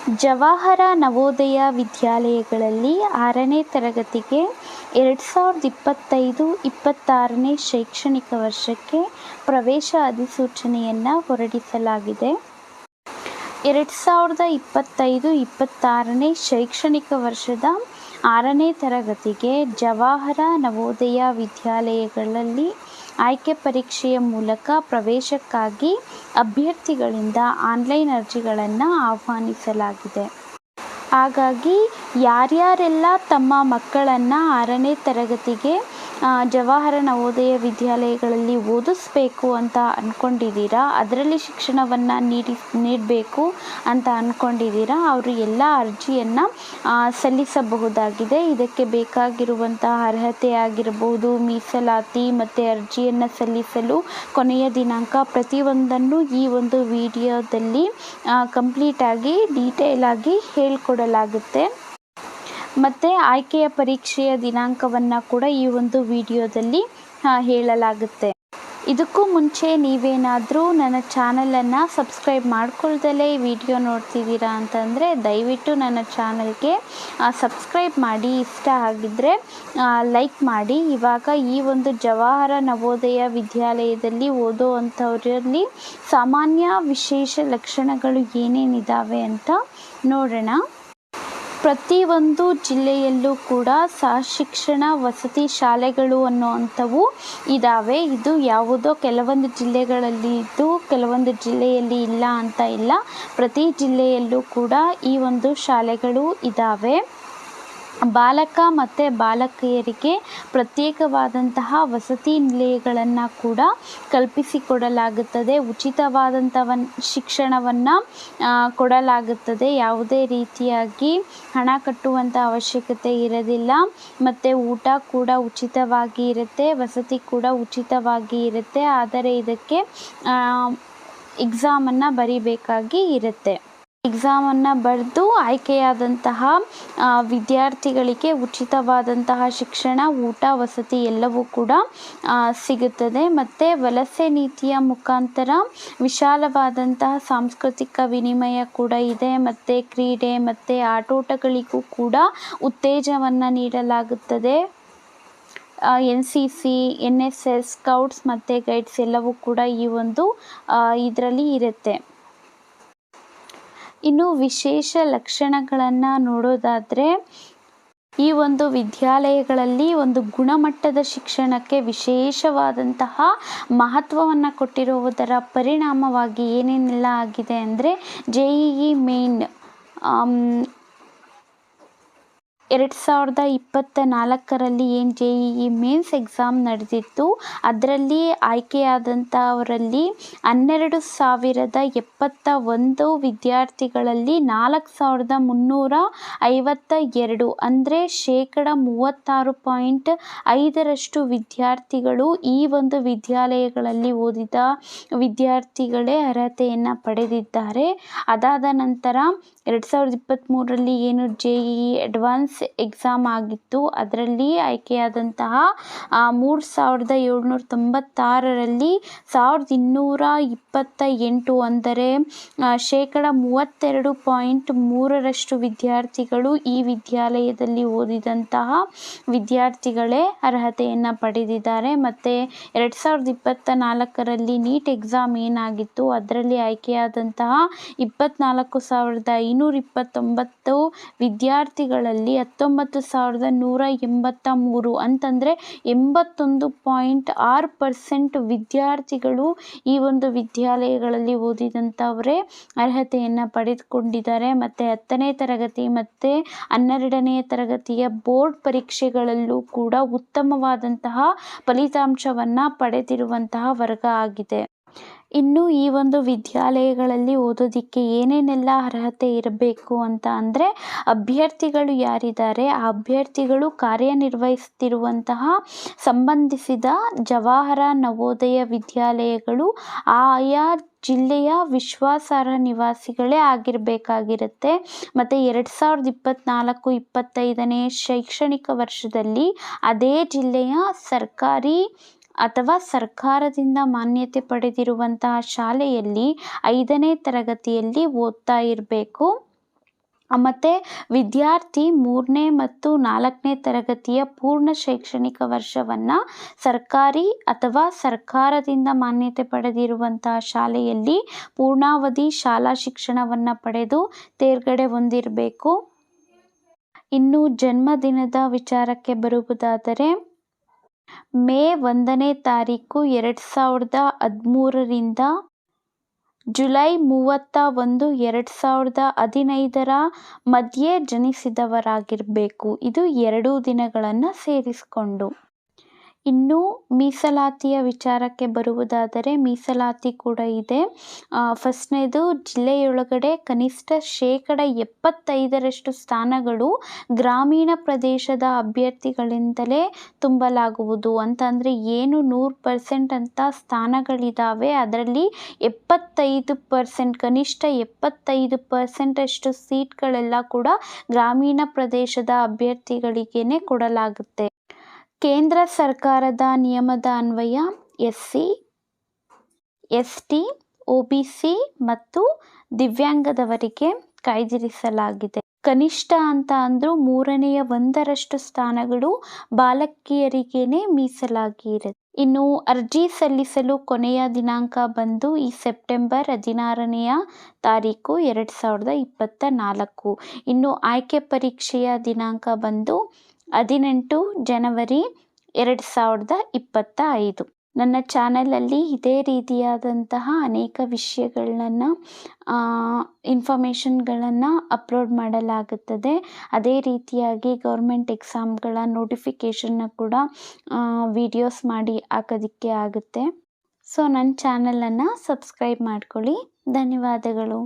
ಜವಾಹರ ನವೋದಯ ವಿದ್ಯಾಲಯಗಳಲ್ಲಿ 6ನೇ ತರಗತಿಗೆ 2025-26ನೇ ಶೈಕ್ಷಣಿಕ ವರ್ಷಕ್ಕೆ ಪ್ರವೇಶ ಅಧಿಸೂಚನೆಯನ್ನು ಹೊರಡಿಸಲಾಗಿದೆ. 2025-26ನೇ ಶೈಕ್ಷಣಿಕ ವರ್ಷದ 6ನೇ ತರಗತಿಗೆ ಜವಾಹರ ನವೋದಯ ವಿದ್ಯಾಲಯಗಳಲ್ಲಿ ಆಯ್ಕೆ ಪರೀಕ್ಷೆಯ ಮೂಲಕ ಪ್ರವೇಶಕ್ಕಾಗಿ ಅಭ್ಯರ್ಥಿಗಳಿಂದ ಆನ್ಲೈನ್ ಅರ್ಜಿಗಳನ್ನು ಆಹ್ವಾನಿಸಲಾಗಿದೆ. ಹಾಗಾಗಿ ಯಾರ್ಯಾರೆಲ್ಲ ತಮ್ಮ ಮಕ್ಕಳನ್ನು 6ನೇ ತರಗತಿಗೆ ಜವಾಹರ ನವೋದಯ ವಿದ್ಯಾಲಯಗಳಲ್ಲಿ ಓದಿಸ್ಬೇಕು ಅಂತ ಅಂದ್ಕೊಂಡಿದ್ದೀರಾ, ಅದರಲ್ಲಿ ಶಿಕ್ಷಣವನ್ನು ನೀಡಬೇಕು ಅಂತ ಅಂದ್ಕೊಂಡಿದ್ದೀರಾ, ಅವರು ಎಲ್ಲ ಅರ್ಜಿಯನ್ನು ಸಲ್ಲಿಸಬಹುದಾಗಿದೆ. ಇದಕ್ಕೆ ಬೇಕಾಗಿರುವಂತಹ ಅರ್ಹತೆ ಆಗಿರಬಹುದು, ಮೀಸಲಾತಿ ಮತ್ತು ಅರ್ಜಿಯನ್ನು ಸಲ್ಲಿಸಲು ಕೊನೆಯ ದಿನಾಂಕ ಪ್ರತಿಯೊಂದನ್ನು ಈ ಒಂದು ವಿಡಿಯೋದಲ್ಲಿ ಕಂಪ್ಲೀಟಾಗಿ ಡೀಟೇಲಾಗಿ ಹೇಳಿಕೊಡಲಾಗುತ್ತೆ. ಮತ್ತು ಆಯ್ಕೆಯ ಪರೀಕ್ಷೆಯ ದಿನಾಂಕವನ್ನು ಕೂಡ ಈ ಒಂದು ವಿಡಿಯೋದಲ್ಲಿ ಹೇಳಲಾಗುತ್ತೆ. ಇದಕ್ಕೂ ಮುಂಚೆ ನೀವೇನಾದರೂ ನನ್ನ ಚಾನಲನ್ನು ಸಬ್ಸ್ಕ್ರೈಬ್ ಮಾಡ್ಕೊಳ್ದಲೇ ಈ ವಿಡಿಯೋ ನೋಡ್ತಿದ್ದೀರಾ ಅಂತಂದರೆ ದಯವಿಟ್ಟು ನನ್ನ ಚಾನಲ್ಗೆ ಸಬ್ಸ್ಕ್ರೈಬ್ ಮಾಡಿ, ಇಷ್ಟ ಆಗಿದ್ದರೆ ಲೈಕ್ ಮಾಡಿ. ಇವಾಗ ಈ ಒಂದು ಜವಾಹರ ನವೋದಯ ವಿದ್ಯಾಲಯದಲ್ಲಿ ಓದೋ ಅಂಥವರಲ್ಲಿ ಸಾಮಾನ್ಯ ವಿಶೇಷ ಲಕ್ಷಣಗಳು ಏನೇನಿದ್ದಾವೆ ಅಂತ ನೋಡೋಣ. ಪ್ರತಿಯೊಂದು ಜಿಲ್ಲೆಯಲ್ಲೂ ಕೂಡ ಸಹಶಿಕ್ಷಣ ವಸತಿ ಶಾಲೆಗಳು ಅನ್ನುವಂಥವು ಇದ್ದಾವೆ. ಇದು ಯಾವುದೋ ಕೆಲವೊಂದು ಜಿಲ್ಲೆಗಳಲ್ಲಿ ಇದ್ದು ಕೆಲವೊಂದು ಜಿಲ್ಲೆಯಲ್ಲಿ ಇಲ್ಲ ಅಂತ ಇಲ್ಲ. ಪ್ರತಿ ಜಿಲ್ಲೆಯಲ್ಲೂ ಕೂಡ ಈ ಒಂದು ಶಾಲೆಗಳು ಇದ್ದಾವೆ. ಬಾಲಕ ಮತ್ತು ಬಾಲಕಿಯರಿಗೆ ಪ್ರತ್ಯೇಕವಾದಂತಹ ವಸತಿ ನಿಲಯಗಳನ್ನು ಕೂಡ ಕಲ್ಪಿಸಿಕೊಡಲಾಗುತ್ತದೆ. ಉಚಿತವಾದಂತಹ ಶಿಕ್ಷಣವನ್ನು ಕೊಡಲಾಗುತ್ತದೆ. ಯಾವುದೇ ರೀತಿಯಾಗಿ ಹಣ ಕಟ್ಟುವಂಥ ಅವಶ್ಯಕತೆ ಇರೋದಿಲ್ಲ. ಮತ್ತು ಊಟ ಕೂಡ ಉಚಿತವಾಗಿ ಇರುತ್ತೆ, ವಸತಿ ಕೂಡ ಉಚಿತವಾಗಿ ಇರುತ್ತೆ. ಆದರೆ ಇದಕ್ಕೆ ಎಕ್ಸಾಮನ್ನು ಬರೀಬೇಕಾಗಿ ಇರುತ್ತೆ. ಎಕ್ಸಾಮನ್ನು ಬರೆದು ಆಯ್ಕೆಯಾದಂತಹ ವಿದ್ಯಾರ್ಥಿಗಳಿಗೆ ಉಚಿತವಾದಂತಹ ಶಿಕ್ಷಣ, ಊಟ, ವಸತಿ ಎಲ್ಲವೂ ಕೂಡ ಸಿಗುತ್ತದೆ. ಮತ್ತು ವಲಸೆ ನೀತಿಯ ಮುಖಾಂತರ ವಿಶಾಲವಾದಂತಹ ಸಾಂಸ್ಕೃತಿಕ ವಿನಿಮಯ ಕೂಡ ಇದೆ. ಮತ್ತು ಕ್ರೀಡೆ ಮತ್ತು ಆಟೋಟಗಳಿಗೂ ಕೂಡ ಉತ್ತೇಜನವನ್ನು ನೀಡಲಾಗುತ್ತದೆ. NCC, NSS, ಸ್ಕೌಟ್ಸ್ ಮತ್ತು ಗೈಡ್ಸ್ ಎಲ್ಲವೂ ಕೂಡ ಈ ಒಂದು ಇದರಲ್ಲಿ ಇರುತ್ತೆ. ಇನ್ನು ವಿಶೇಷ ಲಕ್ಷಣಗಳನ್ನು ನೋಡೋದಾದರೆ ಈ ಒಂದು ವಿದ್ಯಾಲಯಗಳಲ್ಲಿ ಒಂದು ಗುಣಮಟ್ಟದ ಶಿಕ್ಷಣಕ್ಕೆ ವಿಶೇಷವಾದಂತಹ ಮಹತ್ವವನ್ನು ಕೊಟ್ಟಿರುವುದರ ಪರಿಣಾಮವಾಗಿ ಏನೇನೆಲ್ಲ ಆಗಿದೆ ಅಂದರೆ JEE ಮೇನ್ 2024ರಲ್ಲಿ ಏನು JEE ಮೇನ್ಸ್ ಎಕ್ಸಾಮ್ ನಡೆದಿತ್ತು, ಅದರಲ್ಲಿ ಆಯ್ಕೆಯಾದಂಥವರಲ್ಲಿ 12,071 ವಿದ್ಯಾರ್ಥಿಗಳಲ್ಲಿ 4,352 ಅಂದರೆ 36.5% ವಿದ್ಯಾರ್ಥಿಗಳು ಈ ಒಂದು ವಿದ್ಯಾಲಯಗಳಲ್ಲಿ ಓದಿದ ವಿದ್ಯಾರ್ಥಿಗಳೇ ಅರ್ಹತೆಯನ್ನು ಪಡೆದಿದ್ದಾರೆ. ಅದಾದ ನಂತರ 2023ರಲ್ಲಿ ಏನು JEE ಅಡ್ವಾನ್ಸ್ ಎಕ್ಸಾಮ್ ಆಗಿತ್ತು, ಅದರಲ್ಲಿ ಆಯ್ಕೆಯಾದಂತಹ 3,796ರಲ್ಲಿ 1,228 ಅಂದರೆ 32.3% ವಿದ್ಯಾರ್ಥಿಗಳು ಈ ವಿದ್ಯಾಲಯದಲ್ಲಿ ಓದಿದಂತಹ ವಿದ್ಯಾರ್ಥಿಗಳೇ ಅರ್ಹತೆಯನ್ನು ಪಡೆದಿದ್ದಾರೆ. ಮತ್ತು 2024ರಲ್ಲಿ ನೀಟ್ ಎಕ್ಸಾಮ್ ಏನಾಗಿತ್ತು, ಅದರಲ್ಲಿ ಆಯ್ಕೆಯಾದಂತಹ 24,529 ವಿದ್ಯಾರ್ಥಿಗಳಲ್ಲಿ 19,183 ಅಂತಂದರೆ 81.6% ವಿದ್ಯಾರ್ಥಿಗಳು ಈ ಒಂದು ವಿದ್ಯಾಲಯಗಳಲ್ಲಿ ಓದಿದಂಥವರೇ ಅರ್ಹತೆಯನ್ನು ಪಡೆದುಕೊಂಡಿದ್ದಾರೆ. ಮತ್ತು 10ನೇ ತರಗತಿ ಮತ್ತು 12ನೇ ತರಗತಿಯ ಬೋರ್ಡ್ ಪರೀಕ್ಷೆಗಳಲ್ಲೂ ಕೂಡ ಉತ್ತಮವಾದಂತಹ ಫಲಿತಾಂಶವನ್ನು ಪಡೆದಿರುವಂತಹ ವರ್ಗ ಆಗಿದೆ. ಇನ್ನು ಈ ಒಂದು ವಿದ್ಯಾಲಯಗಳಲ್ಲಿ ಓದೋದಕ್ಕೆ ಏನೇನೆಲ್ಲ ಅರ್ಹತೆ ಇರಬೇಕು ಅಂತ ಅಂದರೆ ಅಭ್ಯರ್ಥಿಗಳು ಯಾರಿದ್ದಾರೆ ಆ ಅಭ್ಯರ್ಥಿಗಳು ಕಾರ್ಯನಿರ್ವಹಿಸುತ್ತಿರುವಂತಹ ಸಂಬಂಧಿಸಿದ ಜವಾಹರ ನವೋದಯ ವಿದ್ಯಾಲಯಗಳು ಆಯಾ ಜಿಲ್ಲೆಯ ವಿಶ್ವಾಸಾರ್ಹ ನಿವಾಸಿಗಳೇ ಆಗಿರಬೇಕಾಗಿರುತ್ತೆ. ಮತ್ತು 2024-25ನೇ ಶೈಕ್ಷಣಿಕ ವರ್ಷದಲ್ಲಿ ಅದೇ ಜಿಲ್ಲೆಯ ಸರ್ಕಾರಿ ಅಥವಾ ಸರ್ಕಾರದಿಂದ ಮಾನ್ಯತೆ ಪಡೆದಿರುವಂತಹ ಶಾಲೆಯಲ್ಲಿ 5ನೇ ತರಗತಿಯಲ್ಲಿ ಓದ್ತಾ ಇರಬೇಕು. ಮತ್ತು ವಿದ್ಯಾರ್ಥಿ 3ನೇ ಮತ್ತು 4ನೇ ತರಗತಿಯ ಪೂರ್ಣ ಶೈಕ್ಷಣಿಕ ವರ್ಷವನ್ನು ಸರ್ಕಾರಿ ಅಥವಾ ಸರ್ಕಾರದಿಂದ ಮಾನ್ಯತೆ ಪಡೆದಿರುವಂತಹ ಶಾಲೆಯಲ್ಲಿ ಪೂರ್ಣಾವಧಿ ಶಾಲಾ ಶಿಕ್ಷಣವನ್ನು ಪಡೆದು ತೇರ್ಗಡೆ ಹೊಂದಿರಬೇಕು. ಇನ್ನು ಜನ್ಮದಿನದ ವಿಚಾರಕ್ಕೆ ಬರುವುದಾದರೆ ಮೇ 1ನೇ ತಾರೀಕು 2013ರಿಂದ ಜುಲೈ 31, 2015ರ ಮಧ್ಯೆ ಜನಿಸಿದವರಾಗಿರಬೇಕು. ಇದು 2 ದಿನಗಳನ್ನು ಸೇರಿಸಿಕೊಂಡು. ಇನ್ನು ಮೀಸಲಾತಿಯ ವಿಚಾರಕ್ಕೆ ಬರುವುದಾದರೆ ಮೀಸಲಾತಿ ಕೂಡ ಇದೆ. ಫಸ್ಟ್ನೇದು, ಜಿಲ್ಲೆಯೊಳಗಡೆ ಕನಿಷ್ಠ 75% ಸ್ಥಾನಗಳು ಗ್ರಾಮೀಣ ಪ್ರದೇಶದ ಅಭ್ಯರ್ಥಿಗಳಿಂದಲೇ ತುಂಬಲಾಗುವುದು. ಅಂತಂದರೆ ಏನು 100% ಅಂತ ಸ್ಥಾನಗಳಿದ್ದಾವೆ, ಅದರಲ್ಲಿ 75%, ಕನಿಷ್ಠ 75% ಅಷ್ಟು ಸೀಟ್ಗಳೆಲ್ಲ ಕೂಡ ಗ್ರಾಮೀಣ ಪ್ರದೇಶದ ಅಭ್ಯರ್ಥಿಗಳಿಗೇ ಕೊಡಲಾಗುತ್ತೆ. ಕೇಂದ್ರ ಸರ್ಕಾರದ ನಿಯಮದ ಅನ್ವಯ SC, ST, OBC ಮತ್ತು ದಿವ್ಯಾಂಗದವರಿಗೆ ಕಾಯ್ದಿರಿಸಲಾಗಿದೆ. ಕನಿಷ್ಠ ಅಂತ ಅಂದರೂ 1/3 ಸ್ಥಾನಗಳು ಬಾಲಕಿಯರಿಗೇನೆ ಮೀಸಲಾಗಿರುತ್ತೆ. ಇನ್ನು ಅರ್ಜಿ ಸಲ್ಲಿಸಲು ಕೊನೆಯ ದಿನಾಂಕ ಬಂದು ಈ ಸೆಪ್ಟೆಂಬರ್ 16ನೇ ತಾರೀಕು 2024. ಇನ್ನು ಆಯ್ಕೆ ಪರೀಕ್ಷೆಯ ದಿನಾಂಕ ಬಂದು 18 ಜನವರಿ 2025. ನನ್ನ ಚಾನಲಲ್ಲಿ ಇದೇ ರೀತಿಯಾದಂತಹ ಅನೇಕ ವಿಷಯಗಳನ್ನು ಇನ್ಫಾರ್ಮೇಷನ್ಗಳನ್ನು ಅಪ್ಲೋಡ್ ಮಾಡಲಾಗುತ್ತದೆ. ಅದೇ ರೀತಿಯಾಗಿ ಗೌರ್ಮೆಂಟ್ ಎಕ್ಸಾಮ್ಗಳ ನೋಟಿಫಿಕೇಷನ್ನ ಕೂಡ ವಿಡಿಯೋಸ್ ಮಾಡಿ ಹಾಕೋದಕ್ಕೆ ಆಗುತ್ತೆ. ಸೊ ನನ್ನ ಚಾನಲನ್ನು ಸಬ್ಸ್ಕ್ರೈಬ್ ಮಾಡ್ಕೊಳ್ಳಿ. ಧನ್ಯವಾದಗಳು.